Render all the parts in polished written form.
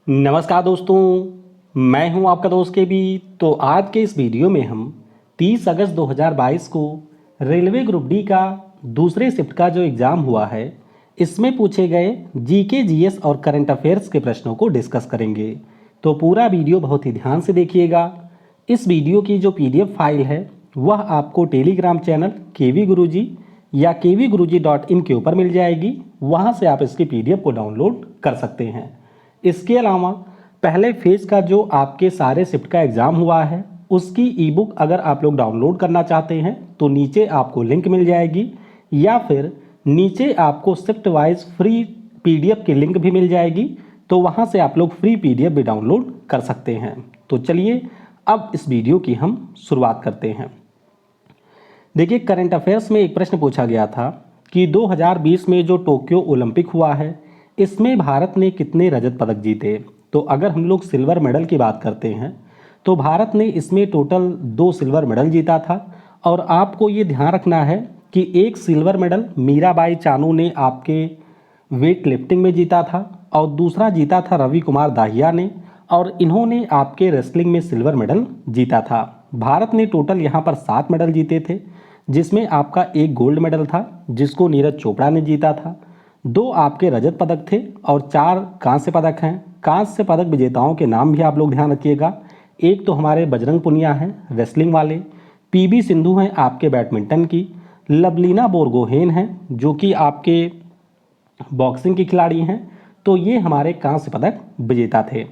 नमस्कार दोस्तों, मैं हूं आपका दोस्त के बी। तो आज के इस वीडियो में हम 30 अगस्त 2022 को रेलवे ग्रुप डी का दूसरे शिफ्ट का जो एग्ज़ाम हुआ है, इसमें पूछे गए जीके जीएस और करंट अफेयर्स के प्रश्नों को डिस्कस करेंगे। तो पूरा वीडियो बहुत ही ध्यान से देखिएगा। इस वीडियो की जो पीडीएफ फाइल है वह आपको टेलीग्राम चैनल केवी गुरुजी या kvguruji.in के ऊपर मिल जाएगी। वहां से आप इसकी पीडीएफ को डाउनलोड कर सकते हैं। इसके अलावा पहले फेज का जो आपके सारे शिफ्ट का एग्ज़ाम हुआ है उसकी ई बुक अगर आप लोग डाउनलोड करना चाहते हैं तो नीचे आपको लिंक मिल जाएगी, या फिर नीचे आपको शिफ्ट वाइज फ्री पीडीएफ की लिंक भी मिल जाएगी। तो वहां से आप लोग फ्री पीडीएफ भी डाउनलोड कर सकते हैं। तो चलिए अब इस वीडियो की हम शुरुआत करते हैं। देखिए, करंट अफेयर्स में एक प्रश्न पूछा गया था कि 2020 में जो टोक्यो ओलंपिक हुआ है इसमें भारत ने कितने रजत पदक जीते। तो अगर हम लोग सिल्वर मेडल की बात करते हैं तो भारत ने इसमें टोटल 2 सिल्वर मेडल जीता था। और आपको ये ध्यान रखना है कि एक सिल्वर मेडल मीराबाई चानू ने आपके वेट लिफ्टिंग में जीता था और दूसरा जीता था रवि कुमार दाहिया ने, और इन्होंने आपके रेसलिंग में सिल्वर मेडल जीता था। भारत ने टोटल यहाँ पर 7 मेडल जीते थे, जिसमें आपका एक गोल्ड मेडल था जिसको नीरज चोपड़ा ने जीता था, 2 आपके रजत पदक थे और 4 कांस्य पदक हैं। कांस्य पदक विजेताओं के नाम भी आप लोग ध्यान रखिएगा। एक तो हमारे बजरंग पुनिया हैं रेसलिंग वाले, पीबी सिंधु हैं आपके बैडमिंटन की, लवलीना बोरगोहेन हैं जो कि आपके बॉक्सिंग की खिलाड़ी हैं। तो ये हमारे कांस्य पदक विजेता थे।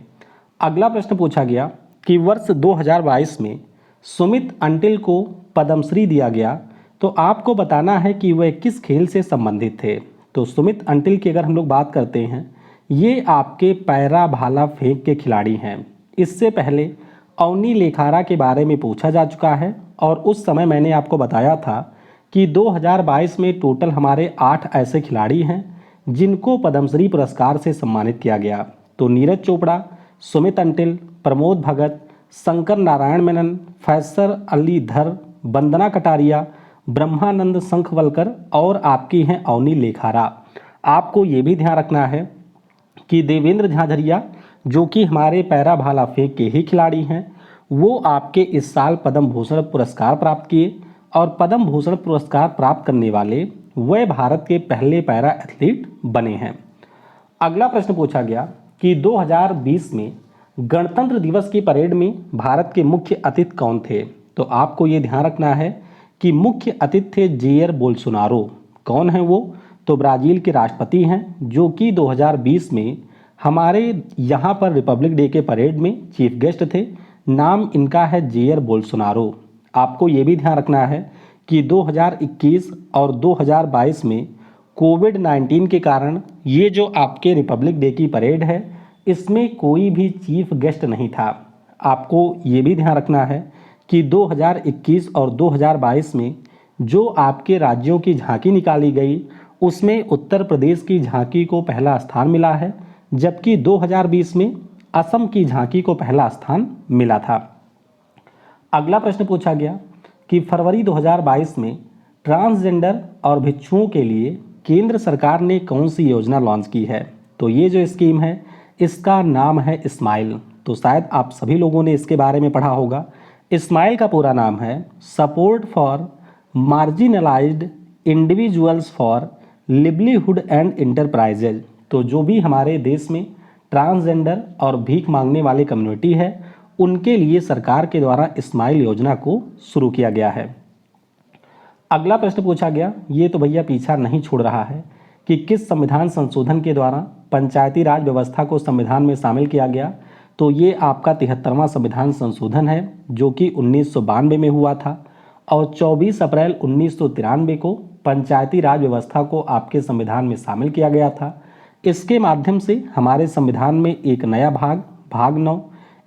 अगला प्रश्न पूछा गया कि वर्ष 2022 में सुमित अंटिल को पद्मश्री दिया गया, तो आपको बताना है कि वह किस खेल से संबंधित थे। तो सुमित अंटिल की अगर हम लोग बात करते हैं, ये आपके पैरा भाला फेंक के खिलाड़ी हैं। इससे पहले अवनी लेखारा के बारे में पूछा जा चुका है और उस समय मैंने आपको बताया था कि 2022 में टोटल हमारे 8 ऐसे खिलाड़ी हैं जिनको पद्मश्री पुरस्कार से सम्मानित किया गया। तो नीरज चोपड़ा, सुमित अंटिल, प्रमोद भगत, शंकर नारायण मेनन, फैसर अली धर, वंदना कटारिया, ब्रह्मानंद शंखवलकर और आपकी हैं अवनी लेखारा। आपको ये भी ध्यान रखना है कि देवेंद्र झाझरिया जो कि हमारे पैरा भाला फेंक के ही खिलाड़ी हैं, वो आपके इस साल पद्म भूषण पुरस्कार प्राप्त किए, और पद्म भूषण पुरस्कार प्राप्त करने वाले वह भारत के पहले पैरा एथलीट बने हैं। अगला प्रश्न पूछा गया कि 2020 में गणतंत्र दिवस की परेड में भारत के मुख्य अतिथि कौन थे। तो आपको ये ध्यान रखना है कि मुख्य अतिथि थे जेयर बोल्सोनारो। कौन है वो? तो ब्राज़ील के राष्ट्रपति हैं जो कि 2020 में हमारे यहाँ पर रिपब्लिक डे के परेड में चीफ गेस्ट थे। नाम इनका है जेयर बोल्सोनारो। आपको ये भी ध्यान रखना है कि 2021 और 2022 में कोविड-19 के कारण ये जो आपके रिपब्लिक डे की परेड है इसमें कोई भी चीफ गेस्ट नहीं था। आपको ये भी ध्यान रखना है कि 2021 और 2022 में जो आपके राज्यों की झांकी निकाली गई उसमें उत्तर प्रदेश की झांकी को पहला स्थान मिला है, जबकि 2020 में असम की झांकी को पहला स्थान मिला था। अगला प्रश्न पूछा गया कि फरवरी 2022 में ट्रांसजेंडर और भिक्षुओं के लिए केंद्र सरकार ने कौन सी योजना लॉन्च की है। तो ये जो स्कीम है इसका नाम है स्माइल। तो शायद आप सभी लोगों ने इसके बारे में पढ़ा होगा। स्माइल का पूरा नाम है support for marginalised individuals for livelihood and enterprises. तो जो भी हमारे देश में ट्रांसजेंडर और भीख मांगने वाली कम्युनिटी है उनके लिए सरकार के द्वारा स्माइल योजना को शुरू किया गया है। अगला प्रश्न पूछा गया, ये तो भैया पीछा नहीं छोड़ रहा है, कि किस संविधान संशोधन के द्वारा पंचायती राज व्यवस्था को संविधान में शामिल किया गया। तो ये आपका 73वां संविधान संशोधन है जो कि 1992 में हुआ था, और 24 अप्रैल 1993 को पंचायती राज व्यवस्था को आपके संविधान में शामिल किया गया था। इसके माध्यम से हमारे संविधान में एक नया भाग 9,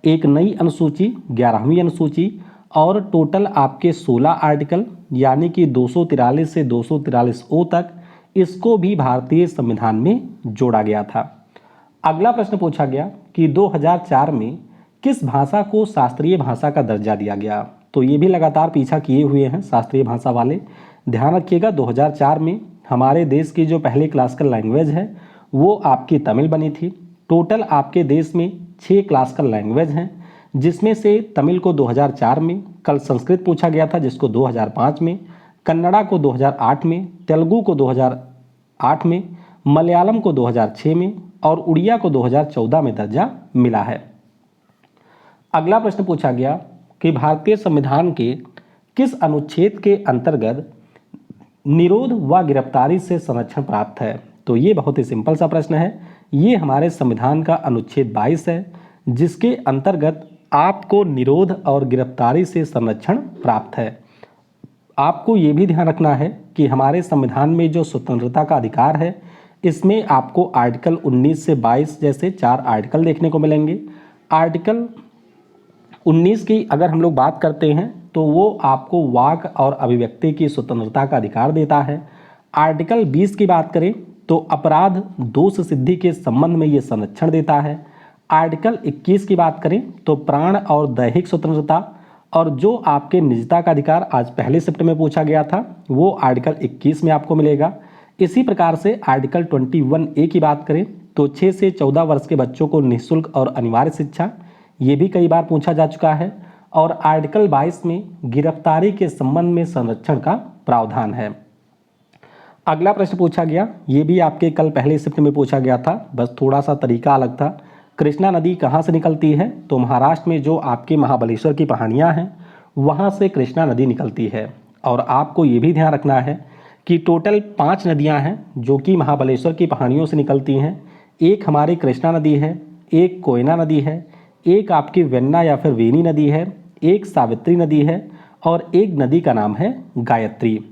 एक नई अनुसूची 11वीं अनुसूची और टोटल आपके 16 आर्टिकल यानी कि 243 से 243 ओ तक, इसको भी भारतीय संविधान में जोड़ा गया था। अगला प्रश्न पूछा गया कि 2004 में किस भाषा को शास्त्रीय भाषा का दर्जा दिया गया। तो ये भी लगातार पीछा किए हुए हैं शास्त्रीय भाषा वाले। ध्यान रखिएगा 2004 में हमारे देश की जो पहली क्लासिकल लैंग्वेज है वो आपकी तमिल बनी थी। टोटल आपके देश में 6 क्लासिकल लैंग्वेज हैं, जिसमें से तमिल को 2004 में, कल संस्कृत पूछा गया था जिसको 2005 में, कन्नड़ा को 2008 में, तेलुगु को 2008 में, मलयालम को 2006 में और उड़िया को 2014 में दर्जा मिला है। अगला प्रश्न पूछा गया कि भारतीय संविधान के किस अनुच्छेद के अंतर्गत निरोध व गिरफ्तारी से संरक्षण प्राप्त है? तो ये बहुत ही सिंपल सा प्रश्न है। ये हमारे संविधान का अनुच्छेद 22 है, जिसके अंतर्गत आपको निरोध और गिरफ्तारी से संरक्षण प्राप्त है। आपको ये भी ध्यान रखना है कि हमारे संविधान में जो स्वतंत्रता का अधिकार है, इसमें आपको आर्टिकल 19 से 22 जैसे 4 आर्टिकल देखने को मिलेंगे। आर्टिकल 19 की अगर हम लोग बात करते हैं तो वो आपको वाक और अभिव्यक्ति की स्वतंत्रता का अधिकार देता है। आर्टिकल 20 की बात करें तो अपराध दोष सिद्धि के संबंध में ये संरक्षण देता है। आर्टिकल 21 की बात करें तो प्राण और दैहिक स्वतंत्रता और जो आपके निजता का अधिकार आज पहले शिफ्ट में पूछा गया था वो आर्टिकल 21 में आपको मिलेगा। इसी प्रकार से आर्टिकल 21A की बात करें तो 6 से 14 वर्ष के बच्चों को निःशुल्क और अनिवार्य शिक्षा, ये भी कई बार पूछा जा चुका है। और आर्टिकल 22 में गिरफ्तारी के संबंध में संरक्षण का प्रावधान है। अगला प्रश्न पूछा गया, ये भी आपके कल पहले शिफ्ट में पूछा गया था, बस थोड़ा सा तरीका अलग था। कृष्णा नदी कहाँ से निकलती है? तो महाराष्ट्र में जो आपके महाबलेश्वर की पहाड़ियाँ हैं वहाँ से कृष्णा नदी निकलती है। और आपको ये भी ध्यान रखना है कि टोटल 5 नदियाँ हैं जो कि महाबलेश्वर की पहाड़ियों से निकलती हैं। एक हमारी कृष्णा नदी है, एक कोयना नदी है, एक आपकी वेन्ना या फिर वेनी नदी है, एक सावित्री नदी है और एक नदी का नाम है गायत्री।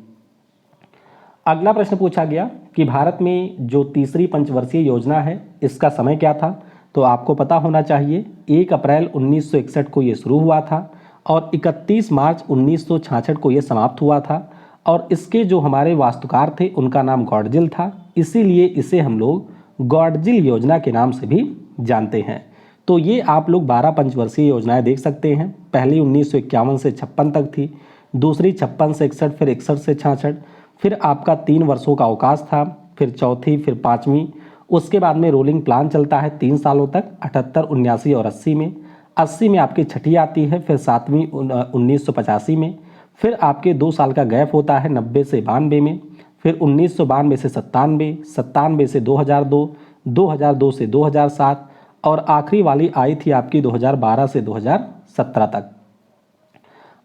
अगला प्रश्न पूछा गया कि भारत में जो तीसरी पंचवर्षीय योजना है इसका समय क्या था? तो आपको पता होना चाहिए 1 अप्रैल 1961 को ये शुरू हुआ था और 31 मार्च 1966 को ये समाप्त हुआ था। और इसके जो हमारे वास्तुकार थे उनका नाम गॉडजिल था, इसीलिए इसे हम लोग गॉडजिल योजना के नाम से भी जानते हैं। तो ये आप लोग 12 पंचवर्षीय योजनाएं देख सकते हैं। पहली 1951 से 56 तक थी, दूसरी 56 से 61, फिर 61 से 66, फिर आपका 3 वर्षों का अवकाश था, फिर चौथी, फिर 5वीं, उसके बाद में रोलिंग प्लान चलता है 3 सालों तक, 78, 79 और 80 में। 80 में आपकी छठी आती है, फिर 7वीं 1985 में, फिर आपके 2 साल का गैप होता है 90 से 92 में, फिर 1992 से 97, 97 से 2002, 2002 से 2007 और आखिरी वाली आई थी आपकी 2012 से 2017 तक।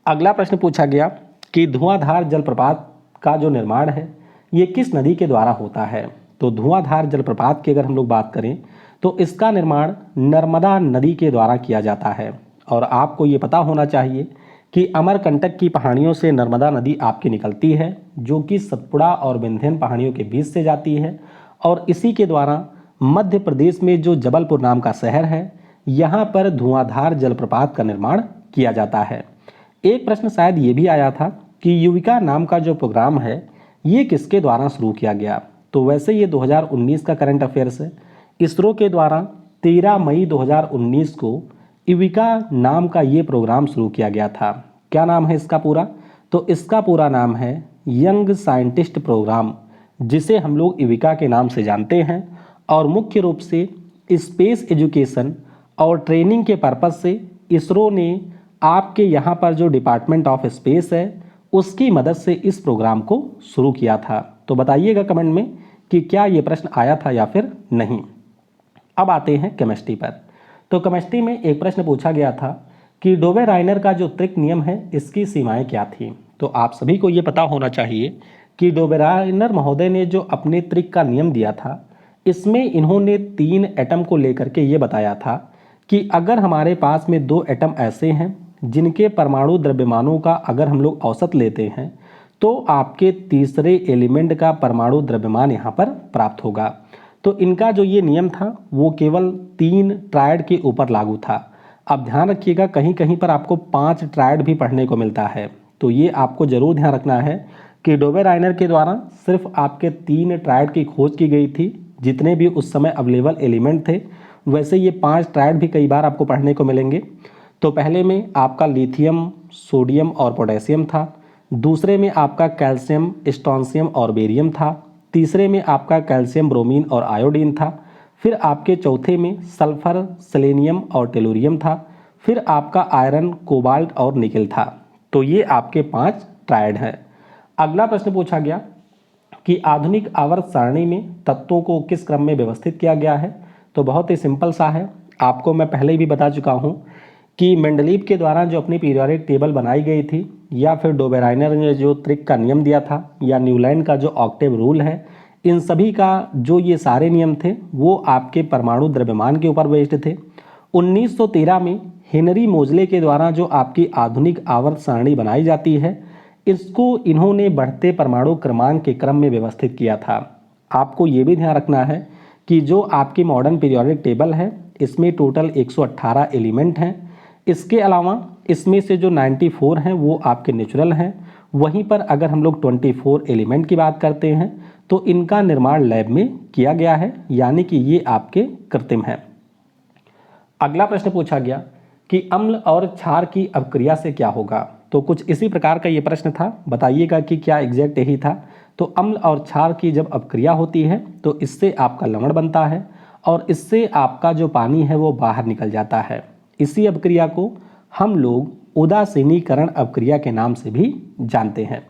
अगला प्रश्न पूछा गया कि धुआंधार जलप्रपात का जो निर्माण है ये किस नदी के द्वारा होता है? तो धुआंधार जलप्रपात की अगर हम लोग बात करें तो इसका निर्माण नर्मदा नदी के द्वारा किया जाता है। और आपको ये पता होना चाहिए कि अमरकंटक की पहाड़ियों से नर्मदा नदी आपकी निकलती है, जो कि सतपुड़ा और विंध्यन पहाड़ियों के बीच से जाती है। और इसी के द्वारा मध्य प्रदेश में जो जबलपुर नाम का शहर है यहाँ पर धुआंधार जलप्रपात का निर्माण किया जाता है। एक प्रश्न शायद ये भी आया था कि युविका नाम का जो प्रोग्राम है ये किसके द्वारा शुरू किया गया? तो वैसे ये 2019 का करंट अफेयर्स है। इसरो के द्वारा 13 मई 2019 को युविका नाम का ये प्रोग्राम शुरू किया गया था। क्या नाम है इसका पूरा? तो इसका पूरा नाम है यंग साइंटिस्ट प्रोग्राम, जिसे हम लोग युविका के नाम से जानते हैं। और मुख्य रूप से स्पेस एजुकेशन और ट्रेनिंग के पर्पज़ से इसरो ने आपके यहाँ पर जो डिपार्टमेंट ऑफ स्पेस है उसकी मदद से इस प्रोग्राम को शुरू किया था। तो बताइएगा कमेंट में कि क्या ये प्रश्न आया था या फिर नहीं। अब आते हैं केमिस्ट्री पर। तो केमिस्ट्री में एक प्रश्न पूछा गया था कि डोबे-राइनर का जो त्रिक नियम है इसकी सीमाएं क्या थी? तो आप सभी को ये पता होना चाहिए कि डोबे-राइनर महोदय ने जो अपने त्रिक का नियम दिया था इसमें इन्होंने 3 एटम को लेकर के ये बताया था कि अगर हमारे पास में 2 एटम ऐसे हैं जिनके परमाणु द्रव्यमानों का अगर हम लोग औसत लेते हैं तो आपके तीसरे एलिमेंट का परमाणु द्रव्यमान यहाँ पर प्राप्त होगा। तो इनका जो ये नियम था वो केवल 3 ट्रायड के ऊपर लागू था। अब ध्यान रखिएगा कहीं कहीं पर आपको 5 ट्रायड भी पढ़ने को मिलता है, तो ये आपको जरूर ध्यान रखना है कि डोबे-राइनर के द्वारा सिर्फ आपके 3 ट्रायड की खोज की गई थी। जितने भी उस समय अवेलेबल एलिमेंट थे वैसे ये 5 ट्रायड भी कई बार आपको पढ़ने को मिलेंगे। तो पहले में आपका लिथियम, सोडियम और पोटेशियम था, दूसरे में आपका कैल्शियम, स्ट्रोंशियम और बेरियम था, तीसरे में आपका कैल्शियम, ब्रोमीन और आयोडीन था, फिर आपके चौथे में सल्फर, सेलेनियम और टेलुरियम था। फिर आपका आयरन, कोबाल्ट और निकेल था। तो ये आपके 5 ट्रायड हैं। अगला प्रश्न पूछा गया कि आधुनिक आवर्त सारणी में तत्वों को किस क्रम में व्यवस्थित किया गया है। तो बहुत ही सिंपल सा है, आपको मैं पहले भी बता चुका हूँ कि मेंडलीव के द्वारा जो अपनी पीरियोडिक टेबल बनाई गई थी, या फिर डोबेराइनर ने जो त्रिक का नियम दिया था, या न्यूलैंड का जो ऑक्टेव रूल है, इन सभी का जो ये सारे नियम थे वो आपके परमाणु द्रव्यमान के ऊपर बेस्ड थे। 1913 में हेनरी मोजले के द्वारा जो आपकी आधुनिक आवर्त सारणी बनाई जाती है, इसको इन्होंने बढ़ते परमाणु क्रमांक के क्रम में व्यवस्थित किया था। आपको ये भी ध्यान रखना है कि जो आपकी मॉडर्न पीरियोडिक टेबल है, इसमें टोटल 118 एलिमेंट हैं। इसके अलावा इसमें से जो 94 हैं वो आपके नेचुरल हैं। वहीं पर अगर हम लोग 24 एलिमेंट की बात करते हैं तो इनका निर्माण लैब में किया गया है, यानी कि ये आपके कृत्रिम है। अगला प्रश्न पूछा गया कि अम्ल और क्षार की अपक्रिया से क्या होगा। तो कुछ इसी प्रकार का ये प्रश्न था, बताइएगा कि क्या एग्जैक्ट यही था। तो अम्ल और क्षार की जब अपक्रिया होती है तो इससे आपका लवण बनता है और इससे आपका जो पानी है वो बाहर निकल जाता है। इसी अपक्रिया को हम लोग उदासीनीकरण अपक्रिया के नाम से भी जानते हैं।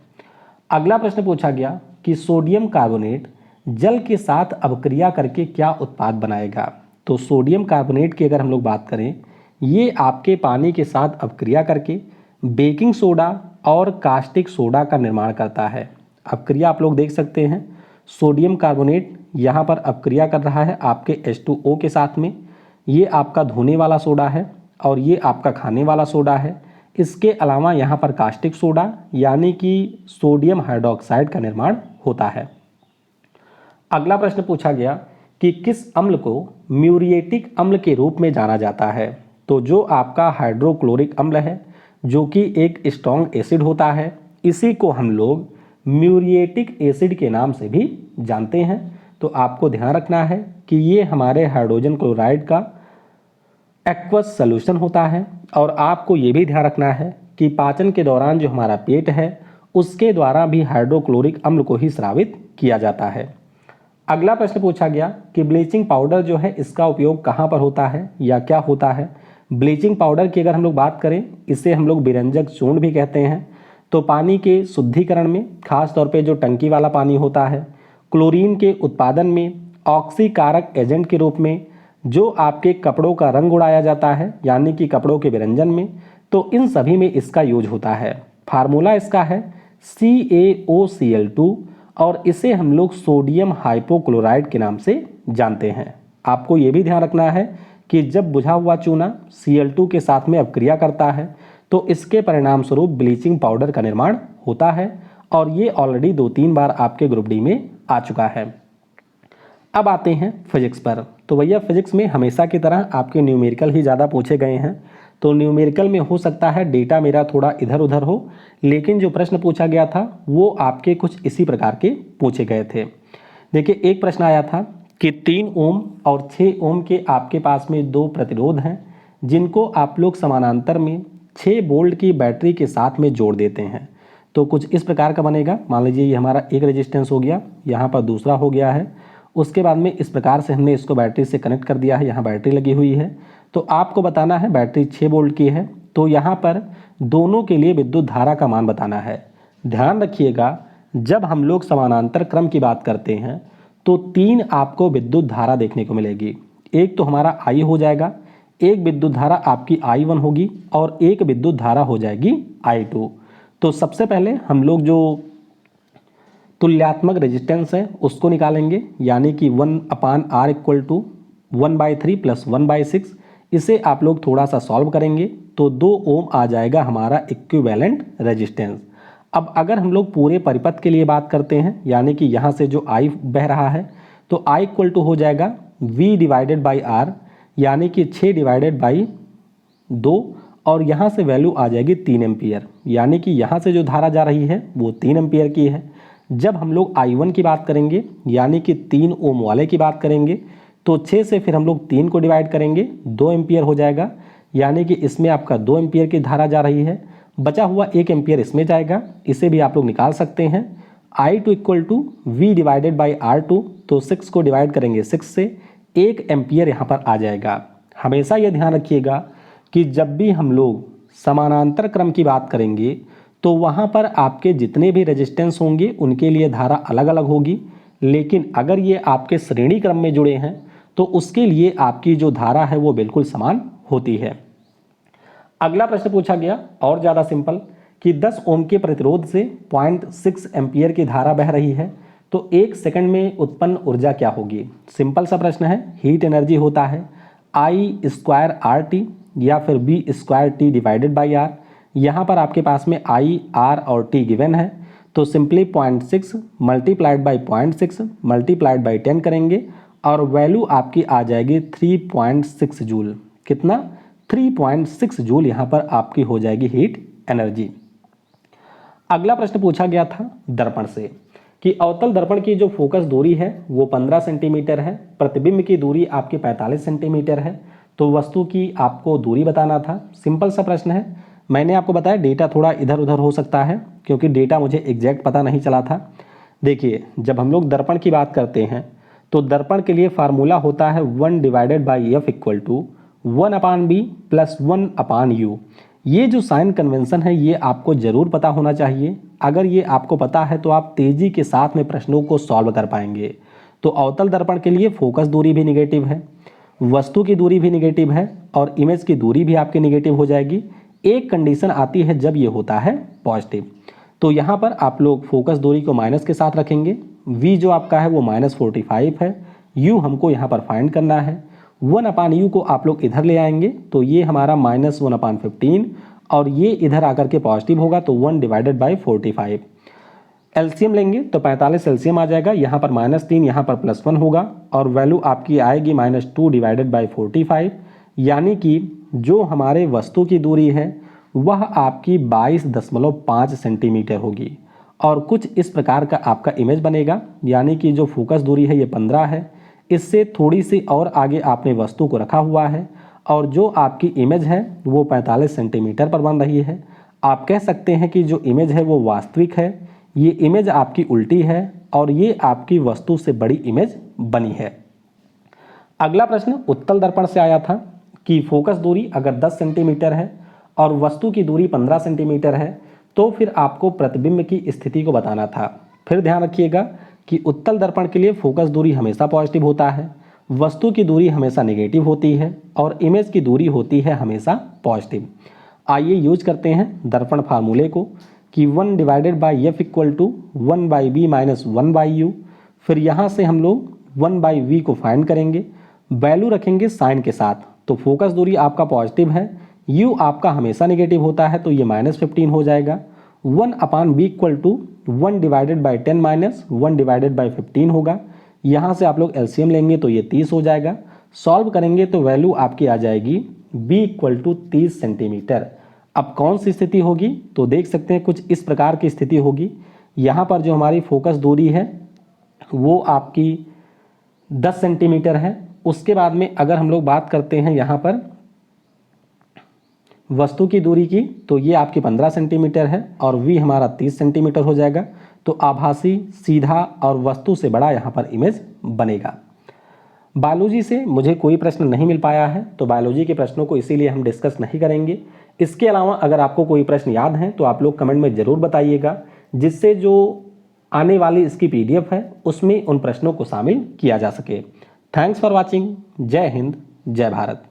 अगला प्रश्न पूछा गया कि सोडियम कार्बोनेट जल के साथ अपक्रिया करके क्या उत्पाद बनाएगा। तो सोडियम कार्बोनेट की अगर हम लोग बात करें, ये आपके पानी के साथ अपक्रिया करके बेकिंग सोडा और कास्टिक सोडा का निर्माण करता है। अपक्रिया आप लोग देख सकते हैं, सोडियम कार्बोनेट यहाँ पर अपक्रिया कर रहा है आपके H2O के साथ में। ये आपका धोने वाला सोडा है और ये आपका खाने वाला सोडा है। इसके अलावा यहाँ पर कास्टिक सोडा यानी कि सोडियम हाइड्रोक्साइड का निर्माण होता है। अगला प्रश्न पूछा गया कि किस अम्ल को म्यूरिएटिक अम्ल के रूप में जाना जाता है। तो जो आपका हाइड्रोक्लोरिक अम्ल है, जो कि एक स्ट्रॉन्ग एसिड होता है, इसी को हम लोग म्यूरिएटिक एसिड के नाम से भी जानते हैं। तो आपको ध्यान रखना है कि ये हमारे हाइड्रोजन क्लोराइड का एक्वस सॉल्यूशन होता है। और आपको ये भी ध्यान रखना है कि पाचन के दौरान जो हमारा पेट है उसके द्वारा भी हाइड्रोक्लोरिक अम्ल को ही स्रावित किया जाता है। अगला प्रश्न पूछा गया कि ब्लीचिंग पाउडर जो है इसका उपयोग कहाँ पर होता है या क्या होता है। ब्लीचिंग पाउडर की अगर हम लोग बात करें, इसे हम लोग विरंजक चूर्ण भी कहते हैं। तो पानी के शुद्धिकरण में, खास तौर पे जो टंकी वाला पानी होता है, क्लोरीन के उत्पादन में, ऑक्सीकारक एजेंट के रूप में, जो आपके कपड़ों का रंग उड़ाया जाता है यानी कि कपड़ों के विरंजन में, तो इन सभी में इसका यूज होता है। फार्मूला इसका है CaOCl2 और इसे हम लोग सोडियम हाइपोक्लोराइड के नाम से जानते हैं। आपको ये भी ध्यान रखना है कि जब बुझा हुआ चूना Cl2 के साथ में अपक्रिया करता है तो इसके परिणाम स्वरूप ब्लीचिंग पाउडर का निर्माण होता है और ये ऑलरेडी 2-3 बार आपके ग्रुप डी में आ चुका है। अब आते हैं फिजिक्स पर। तो भैया फिजिक्स में हमेशा की तरह आपके न्यूमेरिकल ही ज़्यादा पूछे गए हैं। तो न्यूमेरिकल में हो सकता है डेटा मेरा थोड़ा इधर उधर हो, लेकिन जो प्रश्न पूछा गया था वो आपके कुछ इसी प्रकार के पूछे गए थे। देखिए, एक प्रश्न आया था कि 3 ओम और 6 ओम के आपके पास में 2 प्रतिरोध हैं जिनको आप लोग समानांतर में 6 वोल्ट की बैटरी के साथ में जोड़ देते हैं। तो कुछ इस प्रकार का बनेगा। मान लीजिए ये हमारा एक रेजिस्टेंस हो गया, यहाँ पर दूसरा हो गया है। उसके बाद में इस प्रकार से हमने इसको बैटरी से कनेक्ट कर दिया है, यहाँ बैटरी लगी हुई है। तो आपको बताना है बैटरी 6 वोल्ट की है, तो यहाँ पर दोनों के लिए विद्युत धारा का मान बताना है। ध्यान रखिएगा, जब हम लोग समानांतर क्रम की बात करते हैं तो 3 आपको विद्युत धारा देखने को मिलेगी। एक तो हमारा I हो जाएगा, एक विद्युत धारा आपकी I1 होगी और एक विद्युत धारा हो जाएगी I2। तो सबसे पहले हम लोग जो तुल्यात्मक रेजिस्टेंस है उसको निकालेंगे, यानी कि 1/R = 1/3 + 1/6। इसे आप लोग थोड़ा सा सॉल्व करेंगे तो 2 ओम आ जाएगा हमारा इक्विवेलेंट रेजिस्टेंस। अब अगर हम लोग पूरे परिपथ के लिए बात करते हैं, यानी कि यहाँ से जो I बह रहा है, तो I = हो जाएगा V/R, यानी कि 6/2 और यहाँ से वैल्यू आ जाएगी 3 एम्पियर, यानी कि यहाँ से जो धारा जा रही है वो 3 एम्पियर की है। जब हम लोग I1 की बात करेंगे, यानी कि 3 ओम वाले की बात करेंगे, तो 6 से फिर हम लोग 3 को डिवाइड करेंगे, 2 एम्पियर हो जाएगा, यानी कि इसमें आपका 2 एम्पियर की धारा जा रही है। बचा हुआ 1 एम्पियर इसमें जाएगा, इसे भी आप लोग निकाल सकते हैं। I2 = V/R2, तो 6 को डिवाइड करेंगे 6 से, 1 एम्पियर यहाँ पर आ जाएगा। हमेशा ये ध्यान रखिएगा कि जब भी हम लोग समानांतर क्रम की बात करेंगे तो वहाँ पर आपके जितने भी रेजिस्टेंस होंगे उनके लिए धारा अलग अलग होगी, लेकिन अगर ये आपके श्रेणी क्रम में जुड़े हैं तो उसके लिए आपकी जो धारा है वो बिल्कुल समान होती है। अगला प्रश्न पूछा गया और ज़्यादा सिंपल कि 10 ओम के प्रतिरोध से 0.6 एम्पियर की धारा बह रही है तो 1 सेकंड में उत्पन्न ऊर्जा क्या होगी। सिंपल सा प्रश्न है, हीट एनर्जी होता है I स्क्वायर आर टी या फिर B square T divided by R. यहाँ पर आपके पास में I, R और T गिवन है तो simply 0.6 multiplied by 0.6 multiplied by 10 करेंगे और वैल्यू आपकी आ जाएगी 3.6 जूल। कितना? 3.6 जूल यहाँ पर आपकी हो जाएगी हीट एनर्जी। अगला प्रश्न पूछा गया था दर्पण से कि अवतल दर्पण की जो फोकस दूरी है वो 15 सेंटीमीटर है, प्रतिबिंब की दूरी आपकी 45 सेंटीमीटर है, तो वस्तु की आपको दूरी बताना था। सिंपल सा प्रश्न है। मैंने आपको बताया डेटा थोड़ा इधर उधर हो सकता है क्योंकि डेटा मुझे एग्जैक्ट पता नहीं चला था। देखिए, जब हम लोग दर्पण की बात करते हैं तो दर्पण के लिए फार्मूला होता है 1 divided by F equal to 1/b plus 1/u। ये जो साइन कन्वेंशन है ये आपको जरूर पता होना चाहिए। अगर ये आपको पता है तो आप तेजी के साथ में प्रश्नों को सॉल्व कर पाएंगे। तो अवतल दर्पण के लिए फोकस दूरी भी निगेटिव है, वस्तु की दूरी भी निगेटिव है और इमेज की दूरी भी आपकी निगेटिव हो जाएगी। एक कंडीशन आती है जब ये होता है पॉजिटिव। तो यहाँ पर आप लोग फोकस दूरी को माइनस के साथ रखेंगे। v जो आपका है वो -45 है, u हमको यहाँ पर फाइंड करना है। 1/u को आप लोग इधर ले आएंगे तो ये हमारा -1/15 और ये इधर आकर के पॉजिटिव होगा तो 1 डिवाइडेड बाई 45। एलसीएम लेंगे तो 45 एलसीएम आ जाएगा, यहाँ पर -3 यहाँ पर +1 होगा और वैल्यू आपकी आएगी -2 डिवाइडेड बाई 45। यानी कि जो हमारे वस्तु की दूरी है वह आपकी 22.5 सेंटीमीटर होगी और कुछ इस प्रकार का आपका इमेज बनेगा। यानी कि जो फोकस दूरी है ये 15 है, इससे थोड़ी सी और आगे आपने वस्तु को रखा हुआ है और जो आपकी इमेज है वो 45 सेंटीमीटर पर बन रही है। आप कह सकते हैं कि जो इमेज है वो वास्तविक है, ये इमेज आपकी उल्टी है और ये आपकी वस्तु से बड़ी इमेज बनी है। अगला प्रश्न उत्तल दर्पण से आया था कि फोकस दूरी अगर 10 सेंटीमीटर है और वस्तु की दूरी 15 सेंटीमीटर है तो फिर आपको प्रतिबिंब की स्थिति को बताना था। फिर ध्यान रखिएगा कि उत्तल दर्पण के लिए फोकस दूरी हमेशा पॉजिटिव होता है, वस्तु की दूरी हमेशा नेगेटिव होती है और इमेज की दूरी होती है हमेशा पॉजिटिव। आइए यूज करते हैं दर्पण फार्मूले को कि 1 divided by F equal to 1/b minus 1/u। फिर यहाँ से हम लोग 1/v को फाइंड करेंगे, वैल्यू रखेंगे साइन के साथ। तो फोकस दूरी आपका पॉजिटिव है, u आपका हमेशा नेगेटिव होता है तो ये -15 हो जाएगा। 1/b equal to 1 divided by 10 minus 1 divided by 15 होगा। यहाँ से आप लोग एलसीएम लेंगे तो ये 30 हो जाएगा। सॉल्व करेंगे तो वैल्यू आपकी आ जाएगी b इक्वल टू 30 सेंटीमीटर। अब कौन सी स्थिति होगी तो देख सकते हैं कुछ इस प्रकार की स्थिति होगी। यहाँ पर जो हमारी फोकस दूरी है वो आपकी 10 सेंटीमीटर है। उसके बाद में अगर हम लोग बात करते हैं यहाँ पर वस्तु की दूरी की तो ये आपकी 15 सेंटीमीटर है और v हमारा 30 सेंटीमीटर हो जाएगा। तो आभासी, सीधा और वस्तु से बड़ा यहाँ पर इमेज बनेगा। बायोलॉजी से मुझे कोई प्रश्न नहीं मिल पाया है तो बायोलॉजी के प्रश्नों को इसीलिए हम डिस्कस नहीं करेंगे। इसके अलावा अगर आपको कोई प्रश्न याद है तो आप लोग कमेंट में ज़रूर बताइएगा, जिससे जो आने वाली इसकी PDF है उसमें उन प्रश्नों को शामिल किया जा सके। Thanks for watching. जय हिंद, जय भारत।